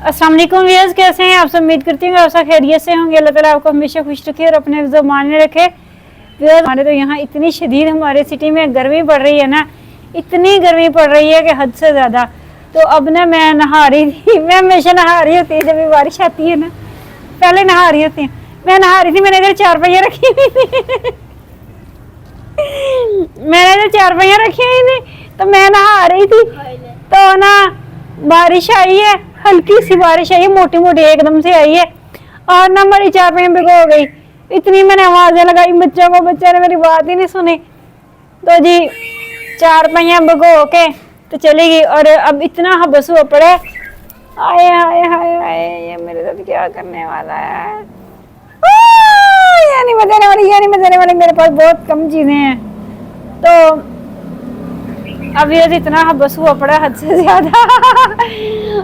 अस्सलाम वालेकुम व्यूअर्स, कैसे हैं आप सब? उम्मीद करती हूँ आप सब खैरियत से होंगे। अल्लाह ताला आपको हमेशा खुश रखे और अपने ज़माने रखे। व्यूअर्स, हमारे तो यहाँ इतनी शदीद हमारे सिटी में गर्मी पड़ रही है ना, इतनी गर्मी पड़ रही है कि हद से ज़्यादा। तो अब ना मैं नहा रही थी, मैं हमेशा नहा रही होती है जब भी बारिश आती है ना, पहले नहा रही होती है। मैं नहा रही थी, मैंने इधर चारपाइयाँ रखी हुई थी मैंने इधर चारपाइयाँ रखी हुई थी, तो मैं नहा रही थी तो ना बारिश आई है, हल्की सी बारिश आई है, मोटी मोटी एकदम से आई है और ना मेरी चारपाइयाँ भिगो गई। इतनी मैंने आवाजें लगाई बच्चों को, बच्चे ने मेरी बात ही नहीं सुनी। तो जी चारपाइयाँ भिगो के तो चली गई और अब इतना हबस हुआ पड़ा है। आए हाय हाय हाय, ये मेरे साथ क्या करने वाला है। ये नहीं बजाने वाली, ये नहीं बजाने वाली, मेरे पास बहुत कम चीजें हैं। तो अब ये इतना हबस हुआ पड़ा हद से ज्यादा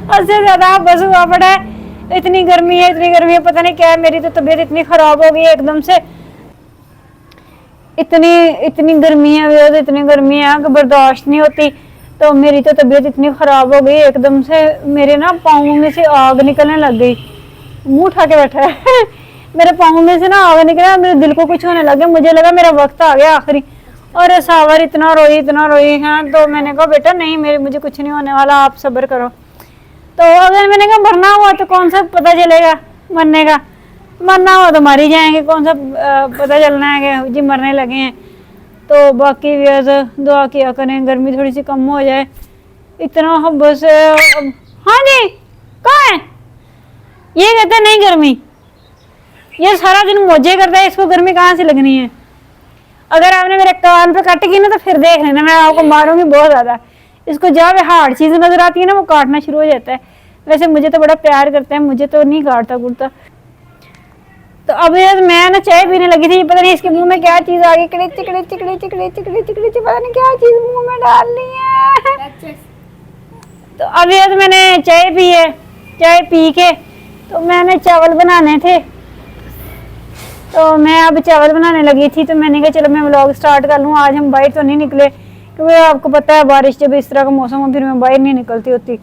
हद से ज्यादा हबस हुआ पड़ा है। इतनी गर्मी है, इतनी गर्मी है, पता नहीं क्या है। मेरी तो तबीयत इतनी खराब हो गई है एकदम से। इतनी इतनी गर्मी है, इतनी गर्मी है कि बर्दाश्त नहीं होती। तो मेरी तो तबीयत इतनी खराब हो गई एकदम से, मेरे ना पाँव में से आग निकलने लग गई। मुंह उठा के बैठा है मेरे पाँव में से ना आग निकला, मेरे दिल को कुछ होने लगा, मुझे लगा मेरा वक्त आ गया आखिरी। और सावर इतना रोई है। तो मैंने कहा बेटा नहीं, मुझे कुछ नहीं होने वाला, आप सब्र करो। तो अगर मैंने कहा मरना हुआ तो कौन सा पता चलेगा मरने का, मरना हुआ तो मर ही जाएंगे, कौन सा पता चलना है कि जी मरने लगे हैं। तो बाकी व्यूअर्स दुआ किया करें, गर्मी थोड़ी सी कम हो जाए। इतना हब्बस है। हाँ जी कहाँ है? ये कहते हैं नहीं गर्मी, ये सारा दिन मौजे करता है, इसको गर्मी कहाँ से लगनी है। अगर आपने मेरे कान पे कट की ना तो फिर देख लेना, मैं आपको मारूंगी बहुत ज्यादा। इसको जब हार्ड चीज नजर आती है ना वो काटना शुरू हो जाता है। वैसे मुझे तो बड़ा प्यार करता है, मुझे तो नहीं काटता कुटता। तो अब मैं ना चाय पीने लगी थी, पता नहीं इसके मुंह में क्या चीज आ गई, चिकड़ी पता नहीं क्या चीज मुंह में डाल ली है। तो अब मैंने चाय पी है, चाय पी के तो मैंने चावल बनाने थे, तो मैं अब चावल बनाने लगी थी। तो मैंने कहा चलो मैं व्लॉग स्टार्ट कर लूँ। आज हम बाहर तो नहीं निकले क्योंकि आपको पता है बारिश जब इस तरह का मौसम हो फिर मैं बाहर नहीं निकलती होती।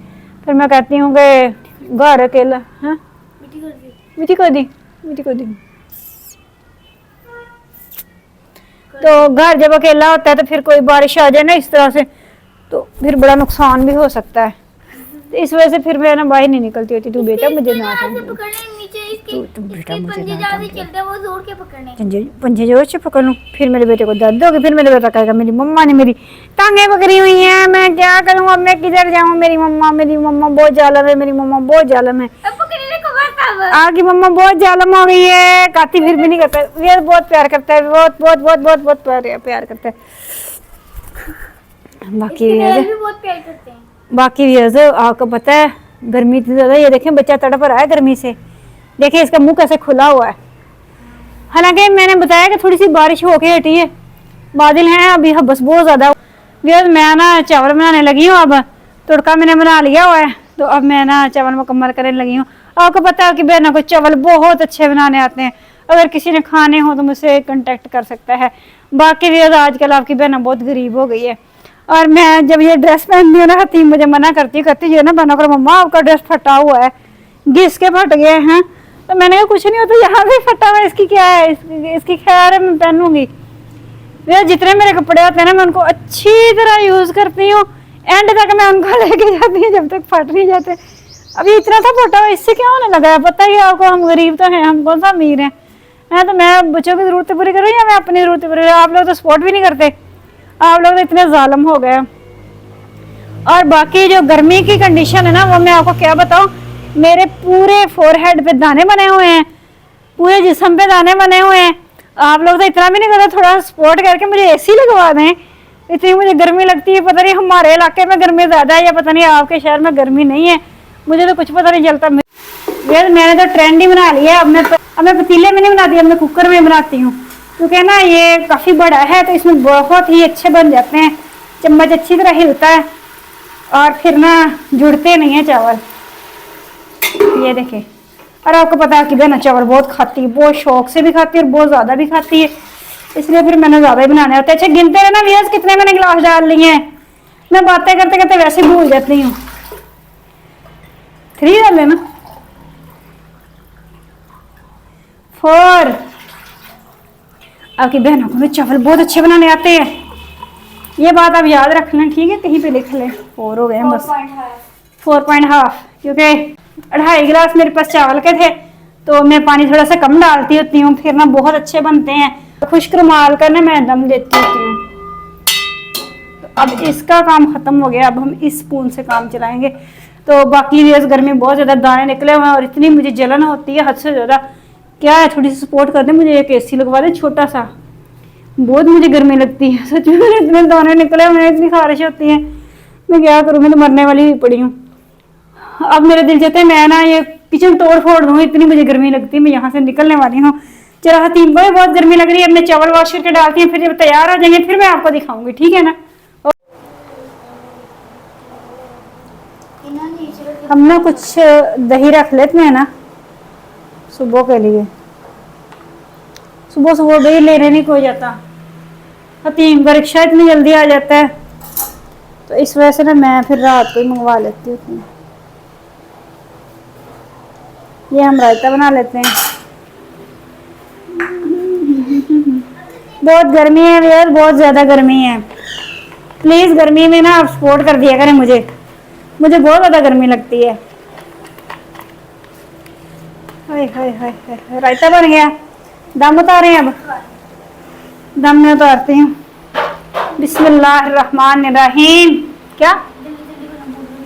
फिर मैं कहती हूँ कि घर अकेला। हाँ मीठी कर दी। तो घर जब अकेला होता है तो फिर कोई बारिश आ जाए ना इस तरह से तो फिर बड़ा नुकसान भी हो सकता है। तो इस वजह से फिर मैं ना बाहर नहीं निकलती होती। तू बेटा मुझे ना पंजे जोर से पकड़ लूं, फिर मेरे बेटे को दर्द होगी, फिर मेरे बेटा कहेगा मेरी मम्मा ने मेरी टांगे पकड़ी हुई हैं, मैं क्या करूं, अब मैं किधर जाऊं। मेरी मम्मा बहुत जालम है, मेरी मम्मा बहुत जालम है। आगे मम्मा बहुत जालम हो गई है। काती फिर भी नहीं करता, ये बहुत प्यार करता है, बहुत बहुत बहुत बहुत बहुत प्यार करता है। बाकी भी आपको पता है गर्मी इतनी ज्यादा। ये देखें बच्चा तड़प रहा है गर्मी से, देखिए इसका मुंह कैसे खुला हुआ है। हालांकि मैंने बताया कि थोड़ी सी बारिश होके हटी है, बादल हैं अभी बस बहुत ज्यादा। मैं ना चावल बनाने लगी हूँ, अब तड़का मैंने बना लिया हुआ है। तो अब मैं ना चावल मुकम्मल करने लगी हूँ। आपको पता है कि बहनों को चावल बहुत अच्छे बनाने आते हैं, अगर किसी ने खाने हो तो मुझसे कांटेक्ट कर सकता है। बाकी भी आजकल आपकी बहना बहुत गरीब हो गई है। और मैं जब ये ड्रेस पहनती हूँ ना हती मुझे मना करती है ना बना करो मम्मा आपका ड्रेस फटा हुआ है, घिस के फट गए हैं। तो मैंने कहा कुछ नहीं होता, यहाँ भी फटा हुआ है, इसकी क्या है, इसकी खैर है, मैं पहनूंगी। भैया जितने मेरे कपड़े होते हैं ना मैं उनको अच्छी तरह यूज करती हूँ, एंड तक मैं उनको लेके जाती हूँ जब तक फट नहीं जाते। अभी इतना था फटा हुआ, इससे क्या होने लगा है पता ही आपको। हम गरीब तो हैं, हम कौन सा अमीर हैं। तो मैं बच्चों की जरूरतें पूरी कर रही हूँ या मैं अपनी जरूरतें पूरी कर रही हूँ। आप लोग तो सपोर्ट भी नहीं करते, आप लोग तो इतने जालिम हो गए। और बाकी जो गर्मी की कंडीशन है ना वो मैं आपको क्या बताऊं, मेरे पूरे फोरहेड पे दाने बने हुए हैं, पूरे जिस्म पे दाने बने हुए हैं। आप लोग तो इतना भी नहीं करते, थोड़ा सपोर्ट करके मुझे एसी लगवा दें, इतनी मुझे गर्मी लगती है। पता नहीं हमारे इलाके में गर्मी ज्यादा है या पता नहीं आपके शहर में गर्मी नहीं है, मुझे तो कुछ पता नहीं चलता। मैंने तो ट्रेंड ही बना लिया। अब मैं पतीले में नहीं बनाती, अब मैं कुकर में बनाती हूँ क्योंकि ना ये काफी बड़ा है तो इसमें बहुत ही अच्छे बन जाते हैं। चम्मच अच्छी तरह हिलता है और फिर ना जुड़ते नहीं है चावल। ये देखे। और आपको पता है कि बहना चावल बहुत खाती है, बहुत शौक से भी खाती है और बहुत ज्यादा भी खाती है, इसलिए फिर मैंने ज्यादा ही बनाने होते हैं। अच्छा गिनते रहना व्यूअर्स कितने मैंने गिलास डाल लिए हैं, मैं बातें करते करते वैसे भूल जाती हूँ। 3 डाल लेना। 4। आपकी बहनों को ना चावल बहुत अच्छे बनाने आते हैं, ये बात आप याद रख लें, ठीक है, कहीं पे लिख लें। 4 हो गए बस, 4.5, क्योंकि 2.5 गिलास मेरे पास चावल के थे, तो मैं पानी थोड़ा सा कम डालती होती हूँ, फिर ना बहुत अच्छे बनते हैं। खुश्क रुमाल का ना मैं दम देती होती हूँ। तो अब इसका काम खत्म हो गया, अब हम इस स्पून से काम चलाएंगे। तो बाकी भी इस गर्मी बहुत ज्यादा दाने निकले हुए हैं और इतनी मुझे जलन होती है हद से ज्यादा। क्या है, थोड़ी सी सपोर्ट कर दे, मुझे एक एसी लगवा दे छोटा सा, बहुत मुझे गर्मी लगती है सच में। इतने दाने निकले हुए हैं, इतनी खारिश होती है, मैं क्या करूँ, मैं तो मरने वाली हुई पड़ी हूँ। अब मेरा दिल चाहता है मैं ना ये किचन तोड़ फोड़ दूँ, इतनी मुझे गर्मी लगती है। मैं यहाँ से निकलने वाली हूँ। चलो हतीम को भी बहुत गर्मी लग रही है, अब मैं चावल वॉश करके डालती हूँ, फिर जब तैयार हो जाएंगे फिर मैं आपको दिखाऊंगी, ठीक है ना। हम ना कुछ दही रख लेते हैं ना सुबह के लिए, सुबह सुबह दही लेने नहीं कोई जाता। हतीम का रिक्शा इतनी जल्दी आ जाता है, तो इस वजह से ना मैं फिर रात को ही मंगवा लेती हूँ। ये हम रायता बना लेते हैं। बहुत गर्मी है यार, बहुत ज्यादा गर्मी है। प्लीज गर्मी में ना आप सपोर्ट कर दिया करें मुझे, मुझे बहुत ज्यादा गर्मी लगती है। हाय हाय हाय हाय, रायता बन गया। दम उतारे, अब दम में उतारती हूँ। बिस्मिल्लाहिर्रहमानिर्रहीम। क्या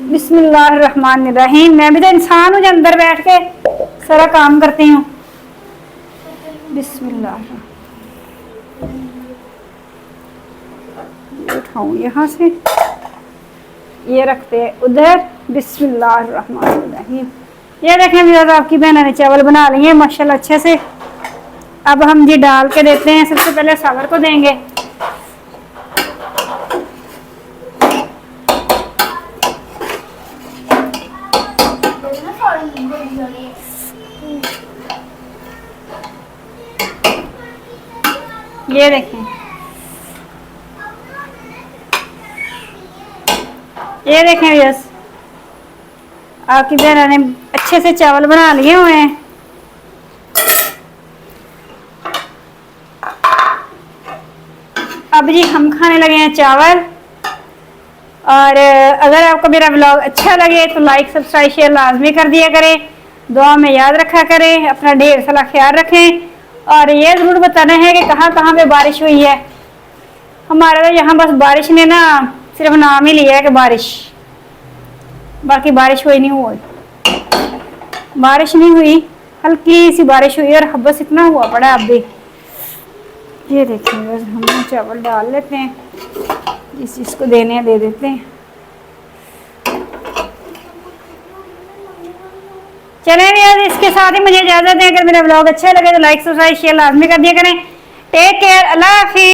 बिस्मिल्लाहिर्रहमानिर्रहीम, मैं भी तो इंसान हूँ जो अंदर बैठ के सारा काम करती हूँ। बिस्मिल्लाह, उठाऊं यहाँ से, ये रखते हैं उधर। बिस्मिल्लाहिर्रहमानिर्रहीम। ये देखें भी आपकी बहन ने चावल बना लिए माशाल्लाह अच्छे से। अब हम ये डाल के देते हैं, सबसे पहले सावर को देंगे। ये देखें, ये देखें यस, आपकी बहन ने अच्छे से चावल बना लिए हुए हैं। अब जी हम खाने लगे हैं चावल। और अगर आपको मेरा ब्लॉग अच्छा लगे तो लाइक सब्सक्राइब शेयर लाजमी कर दिया करें। दुआ में याद रखा करें, अपना ढेर सारा ख्याल रखें। और ये ज़रूर बताना है कि कहाँ कहाँ पे बारिश हुई है। हमारे तो यहाँ बस बारिश ने ना सिर्फ नाम ही लिया है कि बारिश, बाकी बारिश हुई नहीं हुई, बारिश नहीं हुई, हल्की सी बारिश हुई और बस इतना हुआ पड़ा है अब भी। ये देखिए बस हम चावल डाल लेते हैं, जिस जिसको देने हैं दे देते हैं। चलें यार, इसके साथ ही मुझे इजाजत दें। अगर मेरा ब्लॉग अच्छा लगे तो लाइक सब्सक्राइब शेयर लाजमी कर दिया करें। टेक केयर, अल्लाह हाफिज़।